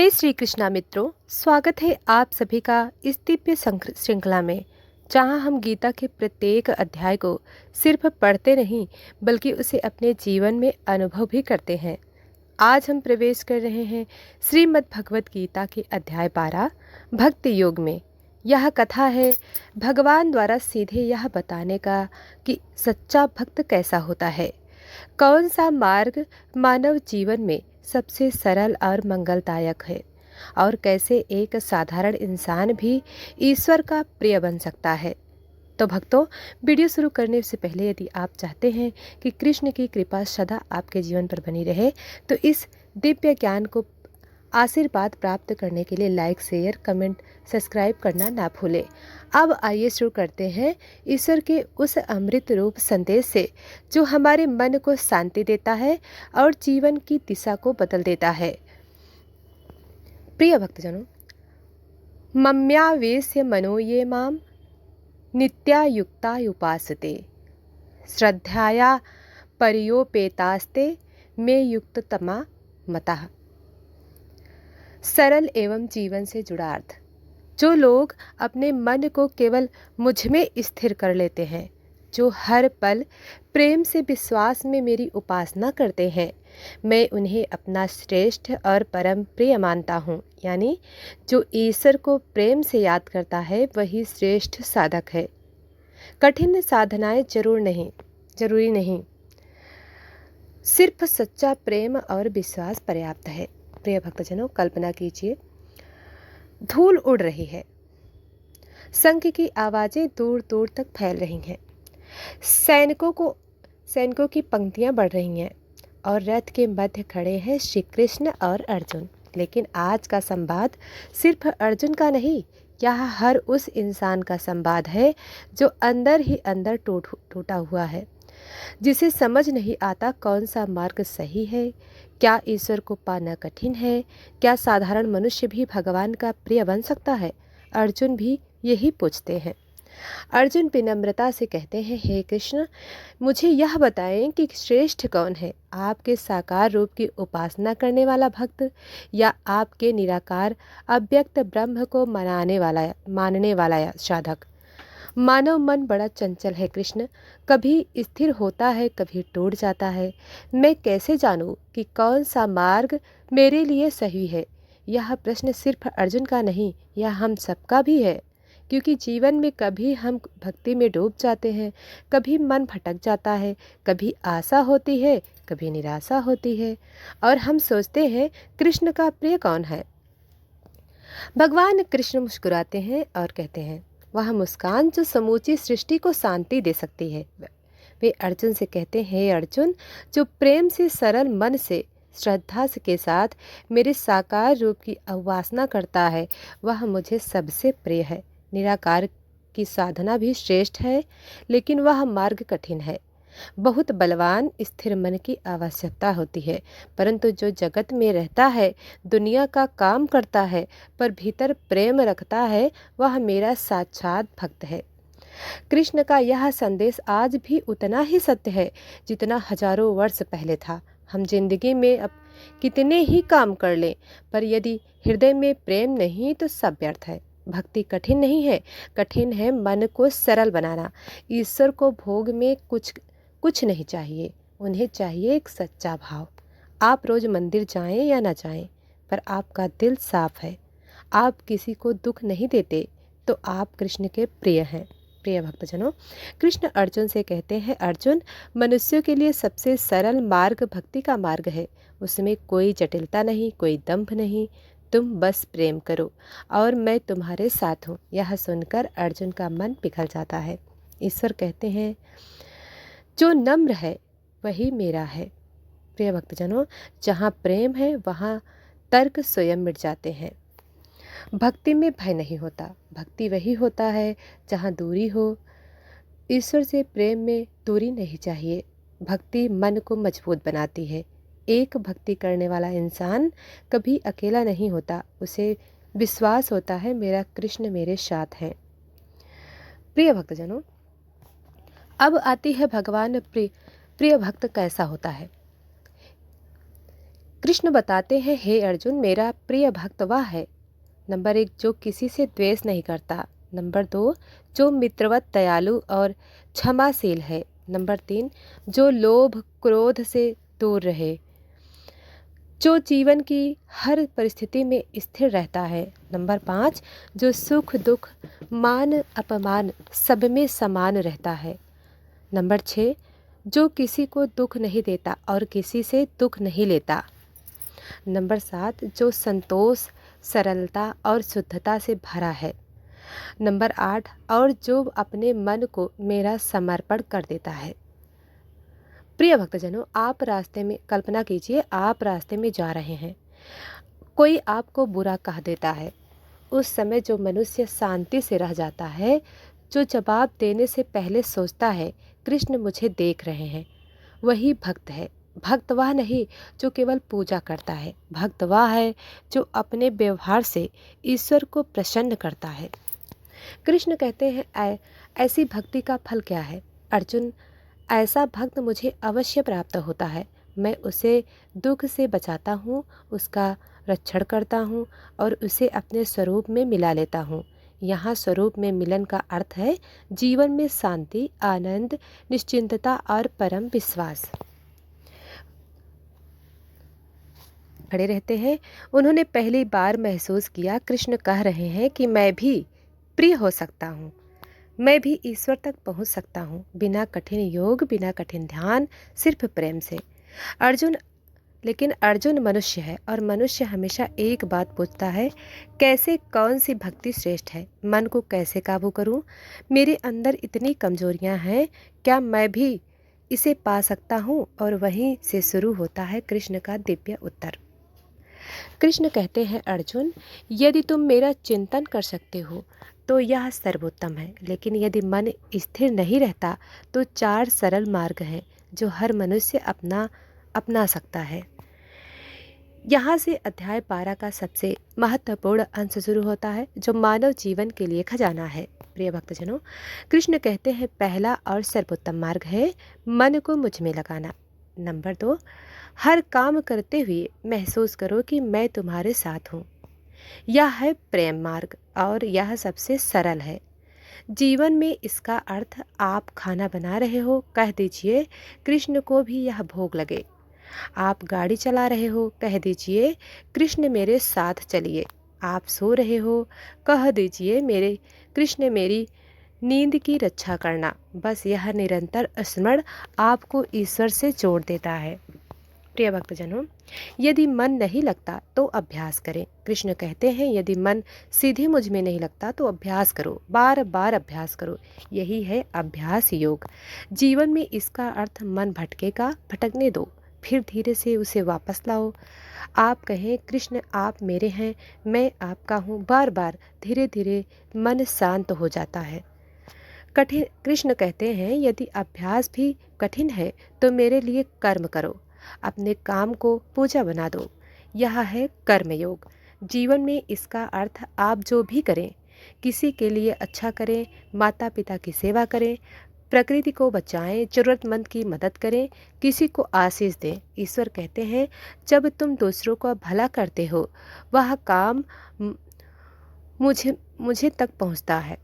जय श्री कृष्णा मित्रों, स्वागत है आप सभी का इस दिव्य श्रृंखला में, जहां हम गीता के प्रत्येक अध्याय को सिर्फ पढ़ते नहीं बल्कि उसे अपने जीवन में अनुभव भी करते हैं। आज हम प्रवेश कर रहे हैं श्रीमद् भगवत गीता के अध्याय 12 भक्ति योग में। यह कथा है भगवान द्वारा सीधे यह बताने का कि सच्चा भक्त कैसा होता है, कौन सा मार्ग मानव जीवन में सबसे सरल और मंगलदायक है और कैसे एक साधारण इंसान भी ईश्वर का प्रिय बन सकता है। तो भक्तों, वीडियो शुरू करने से पहले यदि आप चाहते हैं कि कृष्ण की कृपा सदा आपके जीवन पर बनी रहे, तो इस दिव्य ज्ञान को आशीर्वाद प्राप्त करने के लिए लाइक, शेयर, कमेंट, सब्सक्राइब करना ना भूलें। अब आइए शुरू करते हैं ईश्वर के उस अमृत रूप संदेश से, जो हमारे मन को शांति देता है और जीवन की दिशा को बदल देता है। प्रिय भक्तजनों, मम्यावेश्य मनो ये माम नित्यायुक्ता उपासते श्रद्धया पर्योपेतास्ते मे युक्ततमा मतः। सरल एवं जीवन से जुड़ा अर्थ। जो लोग अपने मन को केवल मुझ में स्थिर कर लेते हैं, जो हर पल प्रेम से विश्वास में मेरी उपासना करते हैं, मैं उन्हें अपना श्रेष्ठ और परम प्रिय मानता हूँ। यानी जो ईश्वर को प्रेम से याद करता है वही श्रेष्ठ साधक है। कठिन साधनाएं जरूरी नहीं, सिर्फ सच्चा प्रेम और विश्वास पर्याप्त है। प्रिय भक्तजनों, कल्पना कीजिए धूल उड़ रही है, शंख की आवाजें दूर दूर तक फैल रही हैं, सैनिकों की पंक्तियां बढ़ रही हैं और रथ के मध्य खड़े हैं श्री कृष्ण और अर्जुन। लेकिन आज का संवाद सिर्फ अर्जुन का नहीं, यह हर उस इंसान का संवाद है जो अंदर ही अंदर टूटा हुआ है, जिसे समझ नहीं आता कौन सा मार्ग सही है। क्या ईश्वर को पाना कठिन है? क्या साधारण मनुष्य भी भगवान का प्रिय बन सकता है? अर्जुन भी यही पूछते हैं। अर्जुन विनम्रता से कहते हैं, हे कृष्ण, मुझे यह बताएं कि श्रेष्ठ कौन है, आपके साकार रूप की उपासना करने वाला भक्त या आपके निराकार अव्यक्त ब्रह्म को मानने वाला साधक। मानव मन बड़ा चंचल है कृष्ण, कभी स्थिर होता है, कभी टूट जाता है। मैं कैसे जानूं कि कौन सा मार्ग मेरे लिए सही है? यह प्रश्न सिर्फ अर्जुन का नहीं, यह हम सबका भी है। क्योंकि जीवन में कभी हम भक्ति में डूब जाते हैं, कभी मन भटक जाता है, कभी आशा होती है, कभी निराशा होती है, और हम सोचते हैं कृष्ण का प्रिय कौन है। भगवान कृष्ण मुस्कुराते हैं और कहते हैं, वह मुस्कान जो समूची सृष्टि को शांति दे सकती है। वे अर्जुन से कहते हैं, हे अर्जुन, जो प्रेम से सरल मन से श्रद्धा के साथ मेरे साकार रूप की उपासना करता है, वह मुझे सबसे प्रिय है। निराकार की साधना भी श्रेष्ठ है, लेकिन वह मार्ग कठिन है। बहुत बलवान स्थिर मन की आवश्यकता होती है, परंतु जो जगत में रहता है, दुनिया का काम करता है, पर भीतर प्रेम रखता है, वह मेरा साक्षात भक्त है। कृष्ण का यह संदेश आज भी उतना ही सत्य है जितना हजारों वर्ष पहले था। हम जिंदगी में अब कितने ही काम कर लें, पर यदि हृदय में प्रेम नहीं तो सब व्यर्थ है। भक्ति कठिन नहीं है, कठिन है मन को सरल बनाना। ईश्वर को भोग में कुछ नहीं चाहिए, उन्हें चाहिए एक सच्चा भाव। आप रोज मंदिर जाएं या ना जाएं, पर आपका दिल साफ है, आप किसी को दुख नहीं देते, तो आप कृष्ण के प्रिय हैं। प्रिय भक्तजनों, कृष्ण अर्जुन से कहते हैं, अर्जुन, मनुष्यों के लिए सबसे सरल मार्ग भक्ति का मार्ग है। उसमें कोई जटिलता नहीं, कोई दंभ नहीं, तुम बस प्रेम करो और मैं तुम्हारे साथ हूँ। यह सुनकर अर्जुन का मन पिघल जाता है। ईश्वर कहते हैं, जो नम्र है वही मेरा है। प्रिय भक्तजनों, जहाँ प्रेम है वहाँ तर्क स्वयं मिट जाते हैं। भक्ति में भय नहीं होता। भक्ति वही होता है जहाँ दूरी हो। ईश्वर से प्रेम में दूरी नहीं चाहिए। भक्ति मन को मजबूत बनाती है। एक भक्ति करने वाला इंसान कभी अकेला नहीं होता, उसे विश्वास होता है मेरा कृष्ण मेरे साथ है। प्रिय भक्तजनों, अब आती है भगवान प्रिय भक्त कैसा होता है। कृष्ण बताते हैं, हे अर्जुन, मेरा प्रिय भक्त वह है, नंबर 1, जो किसी से द्वेष नहीं करता। नंबर 2, जो मित्रवत दयालु और क्षमाशील है। नंबर 3, जो लोभ क्रोध से दूर रहे, जो जीवन की हर परिस्थिति में स्थिर रहता है। नंबर 5, जो सुख दुख मान अपमान सब में समान रहता है। नंबर 6, जो किसी को दुख नहीं देता और किसी से दुख नहीं लेता। नंबर 7, जो संतोष सरलता और शुद्धता से भरा है। नंबर 8, और जो अपने मन को मेरा समर्पण कर देता है। प्रिय भक्तजनों, आप रास्ते में, कल्पना कीजिए आप रास्ते में जा रहे हैं, कोई आपको बुरा कह देता है। उस समय जो मनुष्य शांति से रह जाता है, जो जवाब देने से पहले सोचता है कृष्ण मुझे देख रहे हैं, वही भक्त है। भक्त वह नहीं जो केवल पूजा करता है, भक्त वह है जो अपने व्यवहार से ईश्वर को प्रसन्न करता है। कृष्ण कहते हैं, ऐसी भक्ति का फल क्या है? अर्जुन, ऐसा भक्त मुझे अवश्य प्राप्त होता है। मैं उसे दुख से बचाता हूँ, उसका रक्षण करता हूँ और उसे अपने स्वरूप में मिला लेता हूँ। यहाँ स्वरूप में मिलन का अर्थ है जीवन में शांति, आनंद, निश्चिंतता और परम विश्वास। खड़े रहते हैं। उन्होंने पहली बार महसूस किया कृष्ण कह रहे हैं कि मैं भी प्रिय हो सकता हूँ, मैं भी ईश्वर तक पहुँच सकता हूँ, बिना कठिन योग, बिना कठिन ध्यान, सिर्फ प्रेम से। लेकिन अर्जुन मनुष्य है और मनुष्य हमेशा एक बात पूछता है, कैसे, कौन सी भक्ति श्रेष्ठ है? मन को कैसे काबू करूँ? मेरे अंदर इतनी कमजोरियाँ हैं, क्या मैं भी इसे पा सकता हूँ? और वहीं से शुरू होता है कृष्ण का दिव्य उत्तर। कृष्ण कहते हैं, अर्जुन, यदि तुम मेरा चिंतन कर सकते हो तो यह सर्वोत्तम है, लेकिन यदि मन स्थिर नहीं रहता तो 4 सरल मार्ग हैं जो हर मनुष्य अपना सकता है। यहाँ से अध्याय 12 का सबसे महत्वपूर्ण अंश शुरू होता है, जो मानव जीवन के लिए खजाना है। प्रिय भक्तजनों, कृष्ण कहते हैं, पहला और सर्वोत्तम मार्ग है मन को मुझ में लगाना। नंबर 2, हर काम करते हुए महसूस करो कि मैं तुम्हारे साथ हूँ। यह है प्रेम मार्ग और यह सबसे सरल है। जीवन में इसका अर्थ, आप खाना बना रहे हो, कह दीजिए कृष्ण को भी यह भोग लगे। आप गाड़ी चला रहे हो, कह दीजिए कृष्ण मेरे साथ चलिए। आप सो रहे हो, कह दीजिए मेरे कृष्ण मेरी नींद की रक्षा करना। बस यह निरंतर स्मरण आपको ईश्वर से जोड़ देता है। प्रिय भक्तजनों, यदि मन नहीं लगता तो अभ्यास करें। कृष्ण कहते हैं, यदि मन सीधे मुझ में नहीं लगता तो अभ्यास करो, बार बार अभ्यास करो। यही है अभ्यास योग। जीवन में इसका अर्थ, मन भटकेगा, भटकने दो, फिर धीरे से उसे वापस लाओ। आप कहें, कृष्ण आप मेरे हैं, मैं आपका हूँ। बार बार धीरे धीरे मन शांत हो जाता है। कृष्ण कहते हैं, यदि अभ्यास भी कठिन है तो मेरे लिए कर्म करो, अपने काम को पूजा बना दो। यह है कर्मयोग। जीवन में इसका अर्थ, आप जो भी करें, किसी के लिए अच्छा करें, माता पिता की सेवा करें, प्रकृति को बचाएं, जरूरतमंद की मदद करें, किसी को आशीष दें। ईश्वर कहते हैं, जब तुम दूसरों का भला करते हो, वह काम मुझे तक पहुंचता है।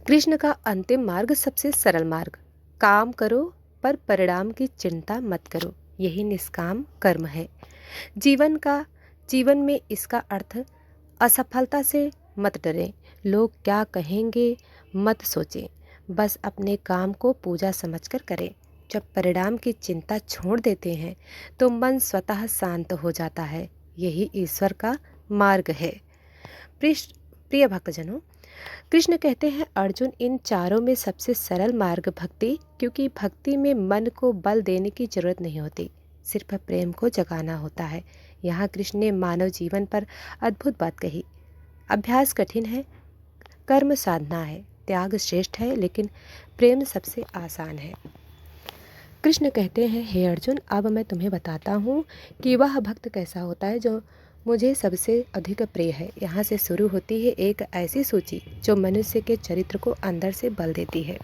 कृष्ण का अंतिम मार्ग सबसे सरल मार्ग, काम करो पर परिणाम की चिंता मत करो। यही निष्काम कर्म है। जीवन में इसका अर्थ, असफलता से मत डरें, लोग क्या कहेंगे मत सोचें, बस अपने काम को पूजा समझकर करें। जब परिणाम की चिंता छोड़ देते हैं तो मन स्वतः शांत हो जाता है। यही ईश्वर का मार्ग है। प्रिय भक्तजनों, कृष्ण कहते हैं, अर्जुन, इन चारों में सबसे सरल मार्ग भक्ति, क्योंकि भक्ति में मन को बल देने की जरूरत नहीं होती, सिर्फ प्रेम को जगाना होता है। यहाँ कृष्ण ने मानव जीवन पर अद्भुत बात कही। अभ्यास कठिन है, कर्म साधना है, त्याग श्रेष्ठ है, लेकिन प्रेम सबसे आसान है। कृष्ण कहते हैं, हे अर्जुन, अब मैं तुम्हें बताता हूँ कि वह भक्त कैसा होता है जो मुझे सबसे अधिक प्रिय है। यहाँ से शुरू होती है एक ऐसी सूची जो मनुष्य के चरित्र को अंदर से बल देती है।